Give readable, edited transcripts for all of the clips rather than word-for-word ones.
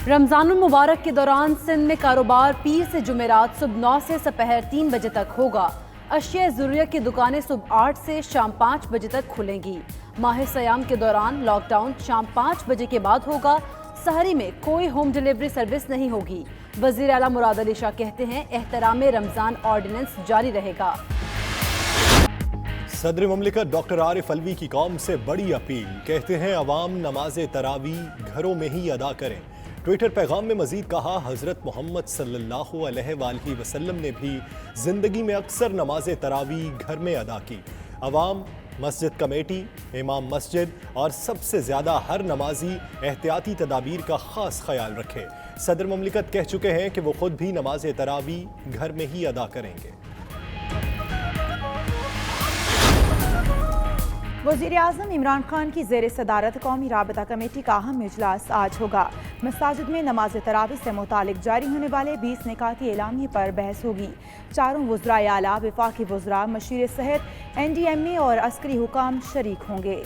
रमजानुल मुबारक के दौरान सिंध में कारोबार पीर से जुमेरात सुबह 9 से दोपहर 3 बजे तक होगा। अशिया ज़रूरियत की दुकानें सुबह 8 से शाम 5 बजे तक खुलेंगी। माह सयाम के दौरान लॉकडाउन शाम 5 बजे के बाद होगा। सहरी में कोई होम डिलीवरी सर्विस नहीं होगी। वज़ीर आला मुराद अली शाह कहते हैं एहतराम रमजान ऑर्डिनेंस जारी रहेगा। सदर मुमलिकत डॉक्टर आरिफ अलवी की कौम से बड़ी अपील, कहते हैं अवाम नमाज तरावी घरों में ही अदा करें। ट्विटर पैगाम में मजीद कहा, हजरत मोहम्मद सल्लल्लाहु अलैहि वसल्लम ने भी जिंदगी में अक्सर नमाज तरावी घर में अदा की। अवाम, मस्जिद कमेटी, इमाम मस्जिद और सबसे ज़्यादा हर नमाजी एहतियाती तदाबीर का ख़ास ख्याल रखे। सदर मुमलिकत कह चुके हैं कि वो खुद भी नमाज तरावी घर में ही अदा करेंगे। वज़ीर आज़म इमरान खान की ज़ेर सदारत कौमी राबता कमेटी का अहम इजलास आज होगा। मसाजिद में नमाज तरावी से मुतालिक जारी होने वाले 20 निकाती एलामिये पर बहस होगी। चारों वज़राए आला, वफाकी वज़रा, मशीर सेहत, NDMA और अस्करी हुकाम शरीक होंगे।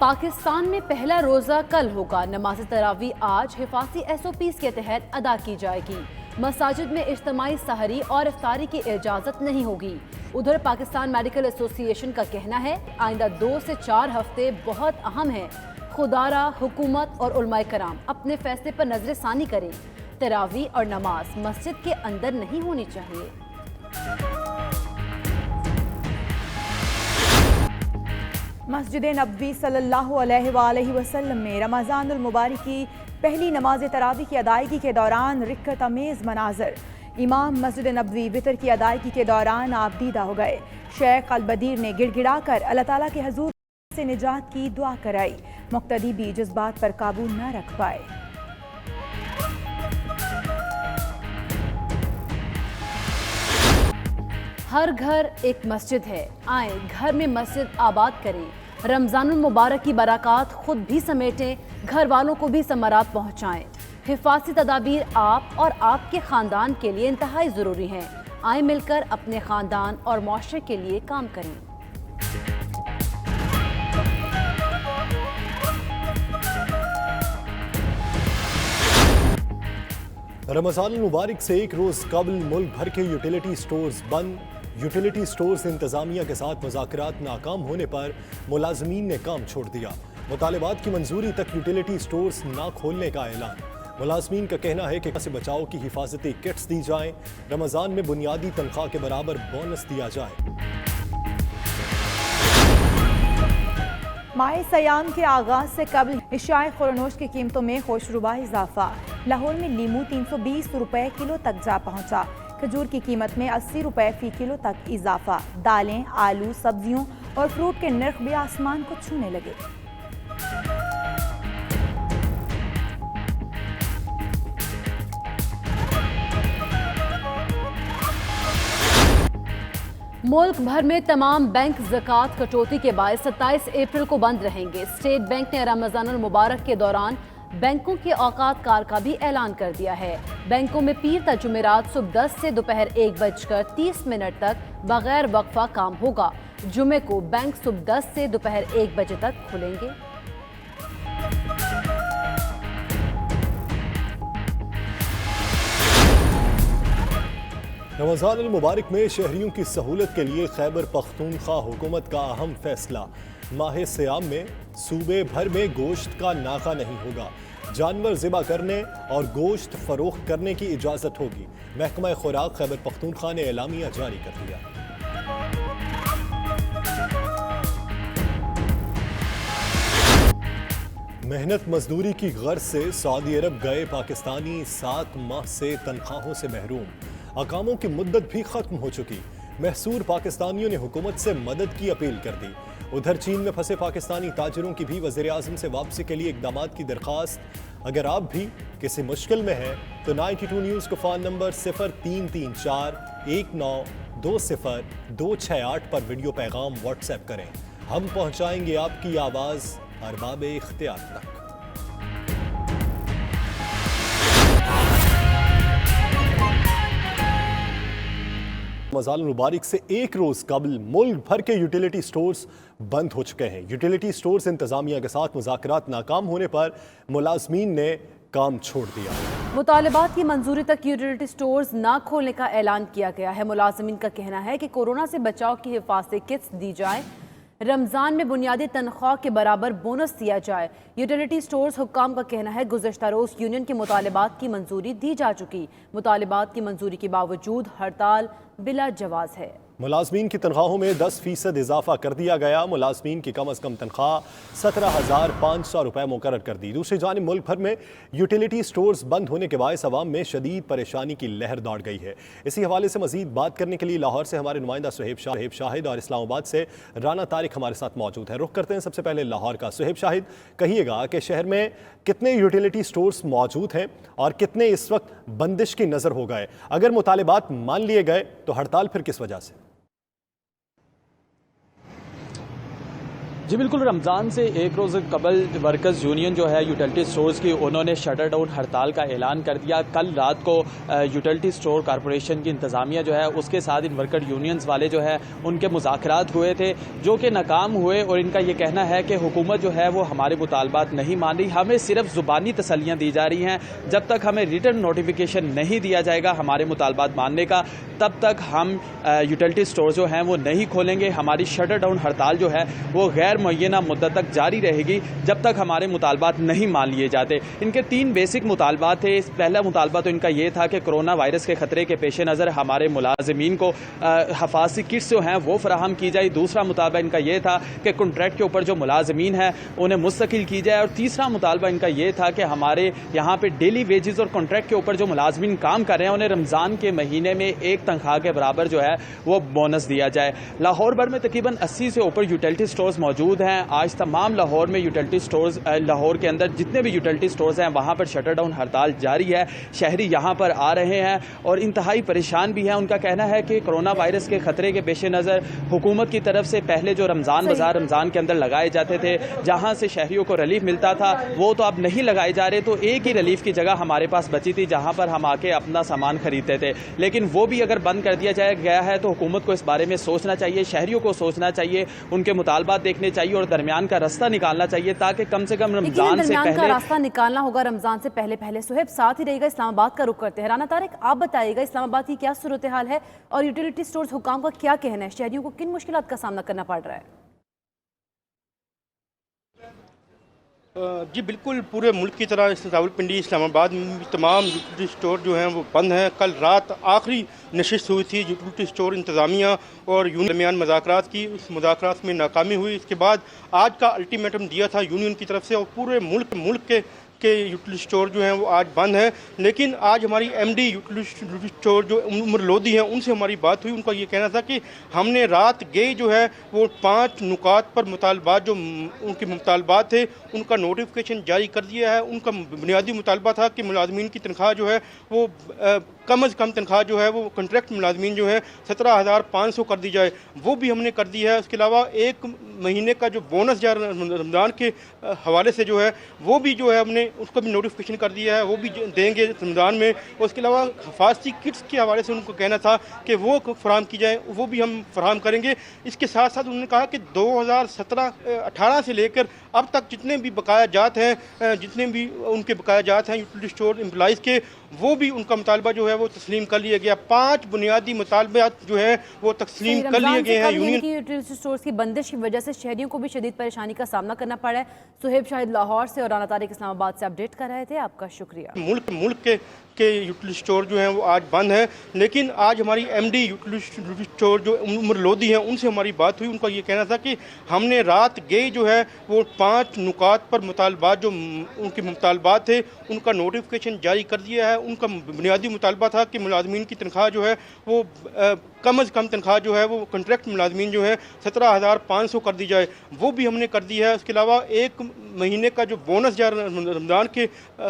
पाकिस्तान में पहला रोज़ा कल होगा। नमाज तरावी आज हिफाजी SOPs के तहत अदा की जाएगी। मसाजिद में इज्तिमाई सहरी और इफ्तारी की इजाज़त नहीं होगी। उधर पाकिस्तान मेडिकल एसोसिएशन का कहना है आइंदा 2 से 4 हफ्ते बहुत अहम हैं। खुदारा, हुकूमत और उलमाए कराम अपने फैसले पर नजरसानी करें। तरावी और नमाज मस्जिद के अंदर नहीं होनी चाहिए। मस्जिद नबवी सल्लल्लाहु अलैहि वसल्लम में रमज़ानुल मुबारक की पहली नमाज तरावी की अदायगी के दौरान रिक्कत अमेज़ मनाजर। इमाम मस्जिद नबवी वितर की अदायगी के दौरान आबदीदा हो गए। शेख अल बदीर ने गिड़गिड़ा कर अल्लाह ताला के हजूर से निजात की दुआ कराई। मुक्तदी भी जज्बात पर काबू न रख पाए। हर घर एक मस्जिद है, आए घर में मस्जिद आबाद करें। रमजानुल मुबारक की बरक़ात खुद भी समेटें, घर वालों को भी समरात पहुँचाएँ। हिफाज़ती तदाबीर आप और आपके ख़ानदान के लिए इंतहाई ज़रूरी हैं। आए मिलकर अपने ख़ानदान और मुआशरे के लिए काम करें। रमज़ान मुबारक से एक रोज़ कबल मुल्क भर के यूटिलिटी स्टोर्स बंद। यूटिलिटी स्टोर्स इंतज़ामिया के साथ मुज़ाकरात नाकाम होने पर मुलाजमीन ने काम छोड़ दिया। मुतालिबात की मंजूरी तक यूटिलिटी स्टोर्स ना खोलने का ऐलान। मुलाजमीन का कहना है कि से बचाव की हिफाजती किट्स दी जाएं। रमज़ान में बुनियादी तनख्वाह के बराबर बोनस दिया जाए। माह सयाम के आगाज से कबल इशाए खुरनोश की कीमतों में होशरुबा इजाफा। लाहौर में लीमू 320 रुपए किलो तक जा पहुंचा। खजूर की कीमत में 80 रुपए फी किलो तक इजाफा। दालें, आलू, सब्जियों और फ्रूट के नर्ख भी आसमान को छूने लगे। मुल्क भर में तमाम बैंक ज़कात कटौती के बाद 27 अप्रैल को बंद रहेंगे। स्टेट बैंक ने रमज़ानुल मुबारक के दौरान बैंकों के औकात कार का भी ऐलान कर दिया है। बैंकों में पीर ता जुमेरात सुबह 10 से दोपहर 1:30 तक बगैर वक्फा काम होगा। जुमे को बैंक सुबह 10 से दोपहर 1 बजे तक खुलेंगे। रमज़ान मुबारक में शहरियों की सहूलत के लिए खैबर पख्तूनख्वा हुकूमत का अहम फैसला। माह सयाम में सूबे भर में गोश्त का नाका नहीं होगा। जानवर ज़िबा करने और गोश्त फरोख्त करने की इजाज़त होगी। महकमा खुराक खैबर पख्तूनख्वा ने एलामिया जारी कर दिया। मेहनत मजदूरी की गर्ज से सऊदी अरब गए पाकिस्तानी 7 माह से तनख्वाहों से महरूम। अकामों की मुद्दत भी खत्म हो चुकी। महसूर पाकिस्तानियों ने हुकूमत से मदद की अपील कर दी। उधर चीन में फंसे पाकिस्तानी ताजिरों की भी वज़ीर आज़म से वापसी के लिए इक़दामात की दरख्वास्त। अगर आप भी किसी मुश्किल में हैं तो 92 न्यूज़ को फ़ोन नंबर 0334 19 20268 पर वीडियो पैगाम व्हाट्सएप करें। हम पहुँचाएंगे आपकी आवाज़ अरबाब इख्तियार तक। रमज़ान मुबारक से एक रोज़ कबल मुल्क भर के यूटिलिटी स्टोर्स बंद हो चुके हैं। यूटिलिटी स्टोर्स इंतजामिया के साथ मुज़ाकरात नाकाम होने पर मुलाजमीन ने काम छोड़ दिया। मुतालबात की मंजूरी तक यूटिलिटी स्टोर्स ना खोलने का ऐलान किया गया है। मुलाजमीन का कहना है कि कोरोना से बचाव की हिफाजती किट्स दी जाए, रमज़ान में बुनियादी तनख्वाह के बराबर बोनस दिया जाए। यूटिलिटी स्टोर्स हुक्काम का कहना है गुज़श्ता रोज़ यूनियन के मुतालबात की मंजूरी दी जा चुकी, मुतालबात की मंजूरी के बावजूद हड़ताल बिला जवाज़ है। मुलाजमीन की तनख्वाहों में 10% इजाफा कर दिया गया। मुलाजमीन की कम अज़ कम तनख्वाह 17,500 रुपये मुकर्रर कर दी। दूसरी जानिब मुल्क भर में यूटिलिटी स्टोर्स बंद होने के बायस अवाम में शदीद परेशानी की लहर दौड़ गई है। इसी हवाले से मजीद बात करने के लिए लाहौर से हमारे नुमाइंदा सुहेब शाहिद और इस्लामाबाद से राना तारिक हमारे साथ मौजूद है। रुख करते हैं सबसे पहले लाहौर का। सुहेब शाहिद, कहिएगा कि शहर में कितने यूटिलिटी स्टोर्स मौजूद हैं और कितने इस वक्त बंदिश की नज़र हो गए? अगर मुतालिबात मान लिए गए तो हड़ताल फिर किस वजह से? जी बिल्कुल, रमज़ान से एक रोज़ कबल वर्कर्स यूनियन जो है यूटिलिटी स्टोर्स की, उन्होंने शटर डाउन हड़ताल का ऐलान कर दिया। कल रात को यूटिलिटी स्टोर कॉरपोरेशन की इंतज़ामिया जो है उसके साथ इन वर्कर यूनियंस वाले जो है उनके मुज़ाकरात हुए थे जो कि नाकाम हुए, और इनका ये कहना है कि हुकूमत जो है वो हमारे मुतालबात नहीं मान रही। हमें सिर्फ ज़ुबानी तसल्लियाँ दी जा रही हैं। जब तक हमें रिटर्न नोटिफिकेशन नहीं दिया जाएगा हमारे मुतालबात मानने का, तब तक हम यूटिलिटी स्टोर जो हैं वो नहीं खोलेंगे। हमारी शटर डाउन हड़ताल जो है वो गैर मुअय्यना मुद्दत तक जारी रहेगी जब तक हमारे मुतालबात नहीं मान लिए जाते। इनके 3 बेसिक मुतालबात थे। पहला मुतालबा तो इनका ये था कि कोरोना वायरस के खतरे के पेश नज़र हमारे मुलाजमीन को हफाजती किट्स जो हैं वो फराहम की जाए। दूसरा मुतालबा इनका ये था कि कॉन्ट्रैक्ट के ऊपर जो मुलाजमीन हैं उन्हें मुस्तकिल की जाए। और तीसरा मुतालबा इनका ये था कि हमारे यहाँ पे डेली वेजेस और कॉन्ट्रैक्ट के ऊपर जो मुलाजमीन काम कर रहे हैं उन्हें रमज़ान के महीने में एक तनख्वाह के बराबर जो है वो बोनस दिया जाए। लाहौर भर में तकरीबन 80 से ऊपर यूटिलिटी स्टोर्स मौजूद हैं। आज तमाम लाहौर में यूटिलिटी स्टोर्स, लाहौर के अंदर जितने भी यूटिलिटी स्टोर्स हैं वहाँ पर शटर डाउन हड़ताल जारी है। शहरी यहाँ पर आ रहे हैं और इंतहाई परेशान भी हैं। उनका कहना है कि कोरोना वायरस के खतरे के पेश नज़र हुकूमत की तरफ से पहले जो रमज़ान बाजार रमज़ान के अंदर लगाए जाते थे जहाँ से शहरियों को रिलीफ मिलता था वो तो अब नहीं लगाए जा रहे। तो एक ही रिलीफ की जगह हमारे पास बची थी जहाँ पर हम आके अपना सामान खरीदते थे, लेकिन वो भी अगर बंद कर दिया गया है तो हुकूमत को इस बारे में सोचना चाहिए, शहरियों को सोचना चाहिए, उनके मुतालबात देखने चाहिए और दरमियान का रास्ता निकालना चाहिए ताकि कम से कम रमजान से पहले का रास्ता निकालना होगा। रमजान से पहले सुहेब साथ ही रहेगा। इस्लामाबाद का रुख करते हैं। राना तारिक, आप बताइएगा इस्लामाबाद की क्या सूरत हाल है और यूटिलिटी स्टोर्स हुकाम का क्या कहना है? शहरियों को किन मुश्किलात का सामना करना पड़ रहा है? जी बिल्कुल, पूरे मुल्क की तरह रावलपिंडी इस्लामाबाद में तमाम यूटिलिटी स्टोर जो हैं वो बंद हैं। कल रात आखिरी नशिस्त हुई थी यूटिलिटी स्टोर इंतज़ामिया और यूनियन दरमियान मुज़ाकरात की। उस मुज़ाकरात में नाकामी हुई। इसके बाद आज का अल्टीमेटम दिया था यूनियन की तरफ से और पूरे मुल्क के यूटिलिटी स्टोर जो हैं वो आज बंद हैं। लेकिन आज हमारी एमडी यूटिलिटी स्टोर जो उमर लोधी हैं उनसे हमारी बात हुई। उनका ये कहना था कि हमने रात गए जो है वो 5 नुकात पर मुतालबात जो उनके मुतालबात थे उनका नोटिफिकेशन जारी कर दिया है। उनका बुनियादी मुतालबा था कि मुलाजमीन की तनख्वाह जो है वो कम अज़ कम तनख्वाह जो है वो कॉन्ट्रैक्ट मुलाजमीन जो है 17,500 कर दी जाए, वो भी हमने कर दी है। उसके अलावा 1 महीने का जो बोनस जा रमज़ान के हवाले से जो है वो भी जो है हमने उसका भी नोटिफिकेशन कर दिया है, वो भी देंगे रमज़ान में। और उसके अलावा हफाजती किट्स के हवाले से उनको कहना था कि वो फराहम की जाए, वो भी हम फराहम करेंगे। इसके साथ साथ उन्होंने कहा कि 2017-18 से लेकर अब तक जितने भी बकाया जात हैं, जितने भी उनके बकाया जात हैं यूटिलिटी स्टोर एम्प्लॉइज़ के, वो भी उनका मुतालबा जो है वो तस्लीम कर लिया गया। 5 बुनियादी मुतालबात जो है वो तस्लीम कर लिए गए हैं। यूनियन की यूटिलिटी स्टोर्स की बंदिश की वजह से शहरियों को भी शदीद परेशानी का सामना करना पड़ा है। सुहेब शाहिद लाहौर से और राना तारिक इस्लामाबाद से अपडेट कर रहे थे। आपका शुक्रिया। मुल्क के यूटिलिटी स्टोर जो हैं वो आज बंद हैं। लेकिन आज हमारी एमडी यूटिलिटी स्टोर जो उमर लोधी हैं उनसे हमारी बात हुई। उनका ये कहना था कि हमने रात गए जो है वो 5 नुकात पर मुतालबात जो उनके मुतालबात थे उनका नोटिफिकेशन जारी कर दिया है। उनका बुनियादी मुतालबा था कि मुलाजमीन की तनख्वाह जो है वो कम अज़ कम तनख्वाह जो है वो कॉन्ट्रैक्ट मुलाजमीन जो है 17,500 कर दी जाए, वो भी हमने कर दी है। उसके अलावा 1 महीने का जो बोनस जा रमज़ान के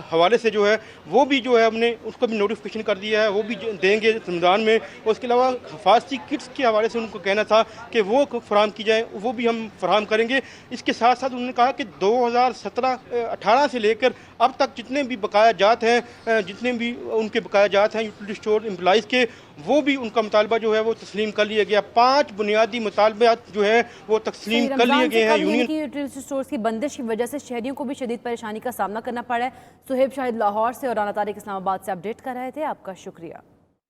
हवाले से जो है वो भी जो है हमने उसका भी नोटिफिकेशन कर दिया है, वो भी देंगे रमज़ान में। और उसके अलावा हफाजती किट्स के हवाले से उनको कहना था कि वो फराहम की जाए, वो भी हम फराहम करेंगे। इसके साथ साथ उन्होंने कहा कि 2017-18 से लेकर अब तक जितने भी बकाया जात हैं, जितने भी उनके बकाया जात हैं यूटिलिटी स्टोर एम्प्लॉइज़ के, वो भी उनका मुतालबा जो है वो तस्लीम कर लिया गया। 5 बुनियादी मुतालबात जो है वो तस्लीम कर लिए गए हैं। यूनियन की यूटिलिटी स्टोर्स की बंदिश की वजह से शहरियों को भी शदीद परेशानी का सामना करना पड़ा है। सुहेब शाहिद लाहौर से और राना तारिक इस्लामाबाद से अपडेट कर रहे थे। आपका शुक्रिया।